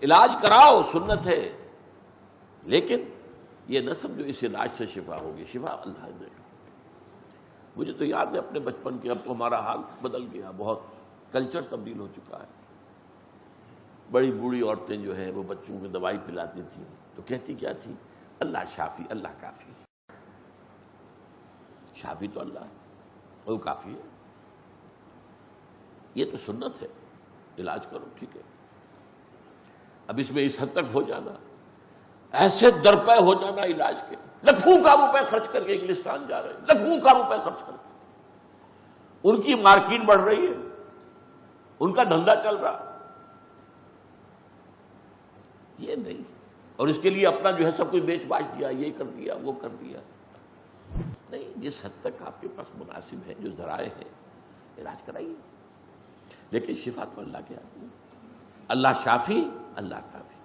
علاج کراؤ، سنت ہے، لیکن یہ نہ سمجھو اس علاج سے شفا ہوگی، شفا اللہ دے گا۔ مجھے تو یاد ہے اپنے بچپن کے، اب تو ہمارا حال بدل گیا، بہت کلچر تبدیل ہو چکا ہے۔ بڑی بوڑھی عورتیں جو ہیں وہ بچوں کو دوائی پلاتی تھیں تو کہتی کیا تھی؟ اللہ شافی، اللہ کافی۔ شافی تو اللہ ہے، وہ کافی ہے۔ یہ تو سنت ہے، علاج کرو، ٹھیک ہے۔ اب اس میں اس حد تک ہو جانا، ایسے درپے ہو جانا علاج کے، لاکھوں کا روپے خرچ کر کے انگلستان جا رہے ہیں، لاکھوں کا روپے خرچ کر کے، ان کی مارکیٹ بڑھ رہی ہے، ان کا دھندا چل رہا، یہ نہیں، اور اس کے لیے اپنا جو ہے سب کچھ بیچ باچ دیا، یہ کر دیا، وہ کر دیا، نہیں۔ جس حد تک آپ کے پاس مناسب ہے، جو ذرائع ہیں، علاج کرائیے، لیکن شفا تو اللہ کے ہاتھ میں، اللہ شافی، اللہ کافی۔